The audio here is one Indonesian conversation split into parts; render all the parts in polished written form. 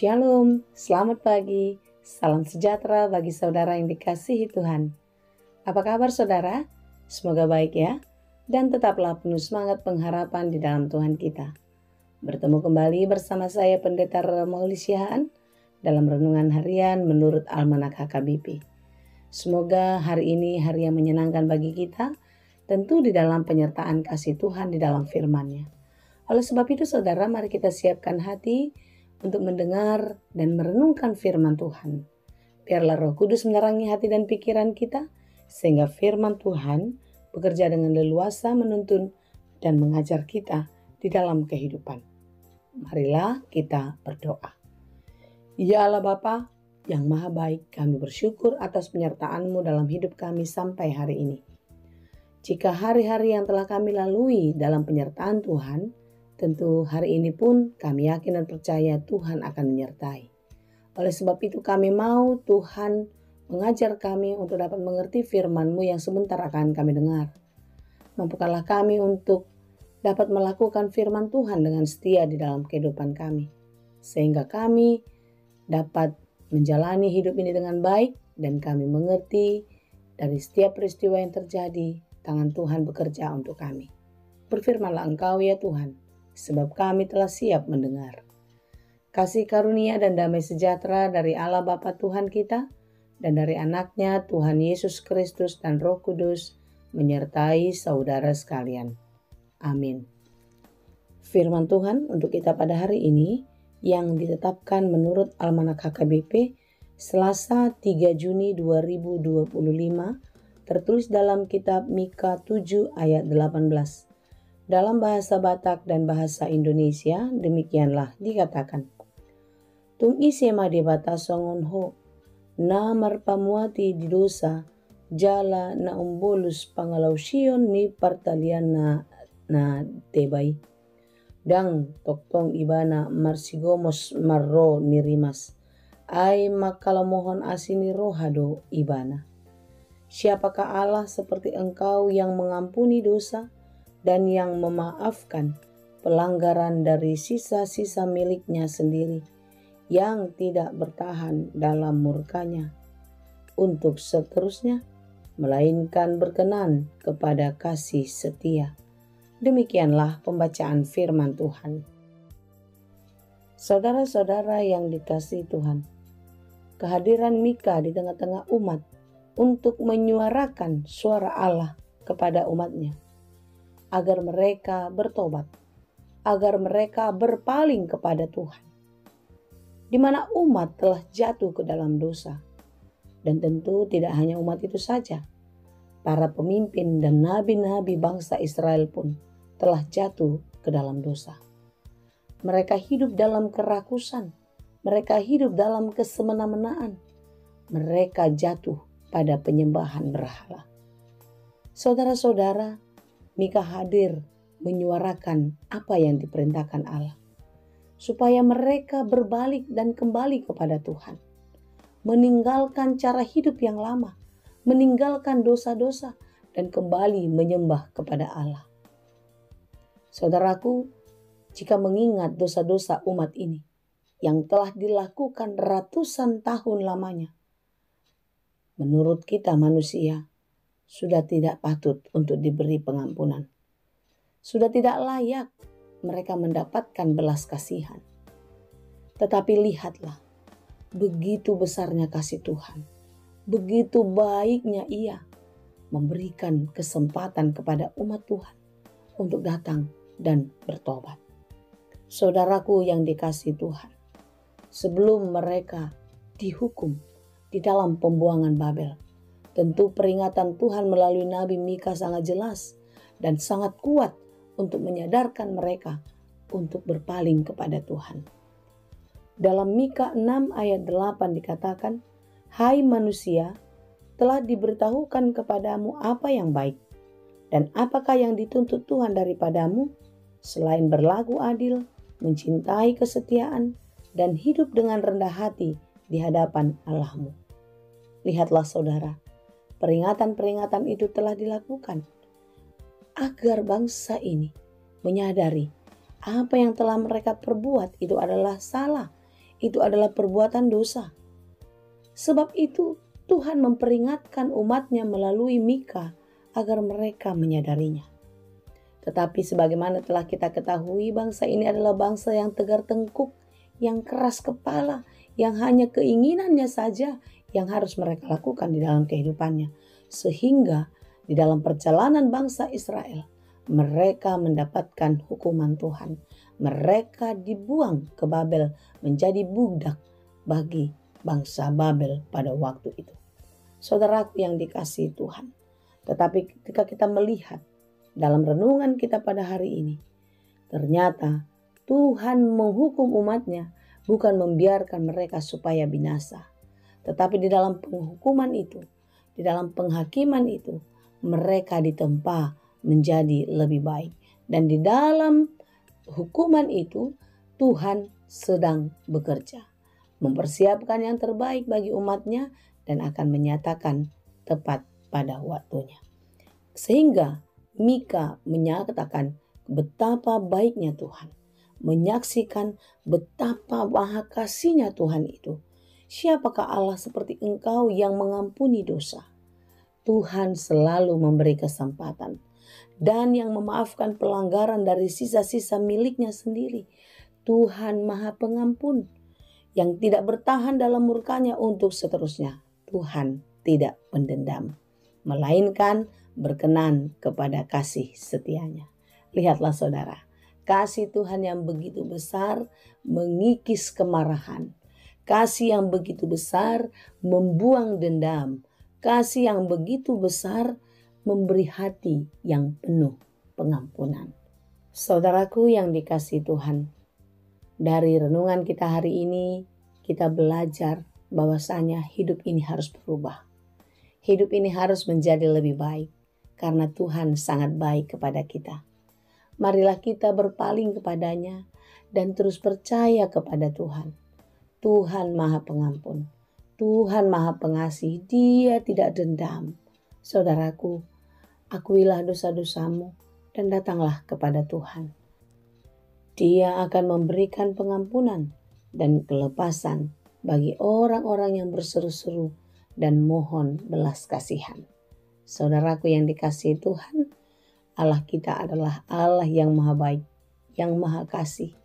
Shalom, selamat pagi, salam sejahtera bagi saudara yang dikasihi Tuhan. Apa kabar saudara? Semoga baik ya, dan tetaplah penuh semangat pengharapan di dalam Tuhan kita. Bertemu kembali bersama saya Pendeta Mauli Sihaan dalam renungan harian menurut Almanak HKBP. Semoga hari ini hari yang menyenangkan bagi kita, tentu di dalam penyertaan kasih Tuhan di dalam firman-Nya. Oleh sebab itu saudara, mari kita siapkan hati untuk mendengar dan merenungkan firman Tuhan. Biarlah Roh Kudus menerangi hati dan pikiran kita, sehingga firman Tuhan bekerja dengan leluasa menuntun dan mengajar kita di dalam kehidupan. Marilah kita berdoa. Ya Allah Bapa yang Maha Baik, kami bersyukur atas penyertaan-Mu dalam hidup kami sampai hari ini. Jika hari-hari yang telah kami lalui dalam penyertaan Tuhan, tentu hari ini pun kami yakin dan percaya Tuhan akan menyertai. Oleh sebab itu kami mau Tuhan mengajar kami untuk dapat mengerti firman-Mu yang sebentar akan kami dengar. Mampukanlah kami untuk dapat melakukan firman Tuhan dengan setia di dalam kehidupan kami. Sehingga kami dapat menjalani hidup ini dengan baik dan kami mengerti dari setiap peristiwa yang terjadi, tangan Tuhan bekerja untuk kami. Berfirmanlah Engkau ya Tuhan, sebab kami telah siap mendengar. Kasih karunia dan damai sejahtera dari Allah Bapa Tuhan kita dan dari anaknya Tuhan Yesus Kristus dan Roh Kudus menyertai saudara sekalian. Amin. Firman Tuhan untuk kita pada hari ini yang ditetapkan menurut Almanak HKBP Selasa 3 Juni 2025 tertulis dalam kitab Mika 7 ayat 18. Dalam bahasa Batak dan bahasa Indonesia demikianlah dikatakan. Tung isema de bata songon ho, na marpamuati di dosa, jala na umbolus pangalausion ni partalian na tebay. Dang toktong ibana marsigomos marro nirimas, ay makalamohon asini rohado ibana. Siapakah Allah seperti Engkau yang mengampuni dosa dan yang memaafkan pelanggaran dari sisa-sisa miliknya sendiri, yang tidak bertahan dalam murkanya untuk seterusnya, melainkan berkenan kepada kasih setia. Demikianlah pembacaan firman Tuhan. Saudara-saudara yang dikasihi Tuhan, kehadiran Mika di tengah-tengah umat untuk menyuarakan suara Allah kepada umatnya, agar mereka bertobat, agar mereka berpaling kepada Tuhan. Di mana umat telah jatuh ke dalam dosa. Dan tentu tidak hanya umat itu saja. Para pemimpin dan nabi-nabi bangsa Israel pun telah jatuh ke dalam dosa. Mereka hidup dalam kerakusan. Mereka hidup dalam kesemena-menaan. Mereka jatuh pada penyembahan berhala. Saudara-saudara, Mika hadir menyuarakan apa yang diperintahkan Allah, supaya mereka berbalik dan kembali kepada Tuhan, meninggalkan cara hidup yang lama, meninggalkan dosa-dosa, dan kembali menyembah kepada Allah. Saudaraku, jika mengingat dosa-dosa umat ini yang telah dilakukan ratusan tahun lamanya, menurut kita manusia, sudah tidak patut untuk diberi pengampunan. Sudah tidak layak mereka mendapatkan belas kasihan. Tetapi lihatlah, begitu besarnya kasih Tuhan, begitu baiknya Ia memberikan kesempatan kepada umat Tuhan untuk datang dan bertobat. Saudaraku yang dikasihi Tuhan, sebelum mereka dihukum di dalam pembuangan Babel, tentu peringatan Tuhan melalui Nabi Mika sangat jelas dan sangat kuat untuk menyadarkan mereka untuk berpaling kepada Tuhan. Dalam Mika 6 ayat 8 dikatakan, Hai manusia, telah diberitahukan kepadamu apa yang baik, dan apakah yang dituntut Tuhan daripadamu, selain berlaku adil, mencintai kesetiaan, dan hidup dengan rendah hati di hadapan Allahmu. Lihatlah saudara, peringatan-peringatan itu telah dilakukan agar bangsa ini menyadari apa yang telah mereka perbuat itu adalah salah, itu adalah perbuatan dosa. Sebab itu Tuhan memperingatkan umatnya melalui Mika agar mereka menyadarinya. Tetapi sebagaimana telah kita ketahui, bangsa ini adalah bangsa yang tegar tengkuk, yang keras kepala, yang hanya keinginannya saja yang harus mereka lakukan di dalam kehidupannya. Sehingga di dalam perjalanan bangsa Israel, mereka mendapatkan hukuman Tuhan. Mereka dibuang ke Babel menjadi budak bagi bangsa Babel pada waktu itu. Saudaraku yang dikasihi Tuhan, tetapi ketika kita melihat dalam renungan kita pada hari ini, ternyata Tuhan menghukum umatnya bukan membiarkan mereka supaya binasa. Tetapi di dalam penghukuman itu, di dalam penghakiman itu, mereka ditempa menjadi lebih baik. Dan di dalam hukuman itu, Tuhan sedang bekerja, mempersiapkan yang terbaik bagi umatnya dan akan menyatakan tepat pada waktunya. Sehingga Mika menyatakan betapa baiknya Tuhan, menyaksikan betapa maha kasihnya Tuhan itu. Siapakah Allah seperti engkau yang mengampuni dosa? Tuhan selalu memberi kesempatan dan yang memaafkan pelanggaran dari sisa-sisa miliknya sendiri. Tuhan Maha Pengampun yang tidak bertahan dalam murkanya untuk seterusnya. Tuhan tidak mendendam, melainkan berkenan kepada kasih setianya. Lihatlah saudara, kasih Tuhan yang begitu besar mengikis kemarahan. Kasih yang begitu besar membuang dendam. Kasih yang begitu besar memberi hati yang penuh pengampunan. Saudaraku yang dikasihi Tuhan, dari renungan kita hari ini kita belajar bahwasanya hidup ini harus berubah. Hidup ini harus menjadi lebih baik karena Tuhan sangat baik kepada kita. Marilah kita berpaling kepadanya dan terus percaya kepada Tuhan. Tuhan Maha Pengampun, Tuhan Maha Pengasih, Dia tidak dendam. Saudaraku, akuilah dosa-dosamu dan datanglah kepada Tuhan. Dia akan memberikan pengampunan dan kelepasan bagi orang-orang yang berseru-seru dan mohon belas kasihan. Saudaraku yang dikasihi Tuhan, Allah kita adalah Allah yang maha baik, yang maha kasih.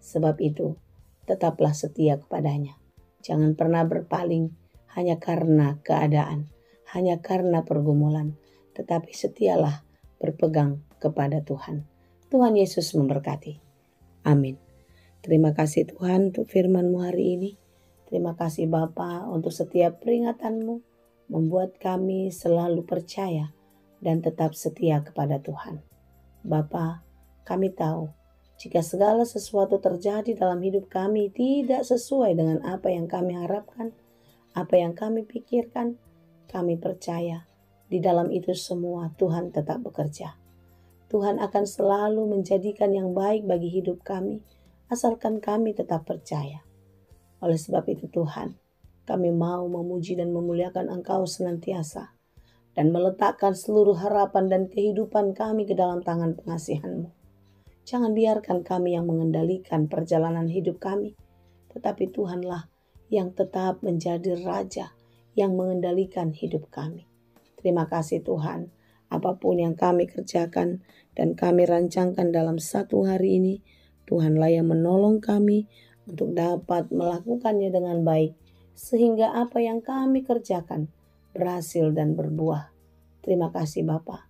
Sebab itu, tetaplah setia kepadanya. Jangan pernah berpaling hanya karena keadaan, hanya karena pergumulan. Tetapi setialah berpegang kepada Tuhan. Tuhan Yesus memberkati. Amin. Terima kasih Tuhan untuk firman-Mu hari ini. Terima kasih Bapa untuk setiap peringatanmu, membuat kami selalu percaya dan tetap setia kepada Tuhan. Bapa, kami tahu jika segala sesuatu terjadi dalam hidup kami tidak sesuai dengan apa yang kami harapkan, apa yang kami pikirkan, kami percaya di dalam itu semua Tuhan tetap bekerja. Tuhan akan selalu menjadikan yang baik bagi hidup kami, asalkan kami tetap percaya. Oleh sebab itu Tuhan, kami mau memuji dan memuliakan Engkau senantiasa dan meletakkan seluruh harapan dan kehidupan kami ke dalam tangan pengasihan-Mu. Jangan biarkan kami yang mengendalikan perjalanan hidup kami, tetapi Tuhanlah yang tetap menjadi Raja yang mengendalikan hidup kami. Terima kasih Tuhan, apapun yang kami kerjakan dan kami rancangkan dalam satu hari ini, Tuhanlah yang menolong kami untuk dapat melakukannya dengan baik, sehingga apa yang kami kerjakan berhasil dan berbuah. Terima kasih Bapa.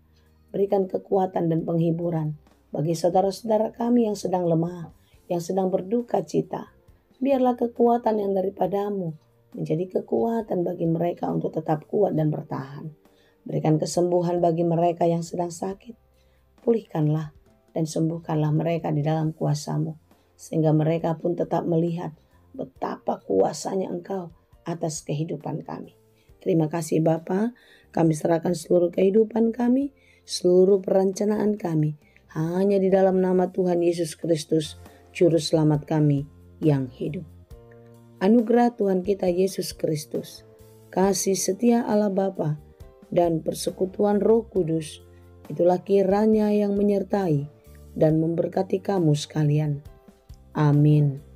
Berikan kekuatan dan penghiburan bagi saudara-saudara kami yang sedang lemah, yang sedang berduka cita. Biarlah kekuatan yang daripada-Mu menjadi kekuatan bagi mereka untuk tetap kuat dan bertahan. Berikan kesembuhan bagi mereka yang sedang sakit. Pulihkanlah dan sembuhkanlah mereka di dalam kuasa-Mu, sehingga mereka pun tetap melihat betapa kuasanya Engkau atas kehidupan kami. Terima kasih Bapa, kami serahkan seluruh kehidupan kami, seluruh perencanaan kami, hanya di dalam nama Tuhan Yesus Kristus, Juru Selamat kami yang hidup. Anugerah Tuhan kita Yesus Kristus, kasih setia Allah Bapa, dan persekutuan Roh Kudus, itulah kiranya yang menyertai dan memberkati kamu sekalian. Amin.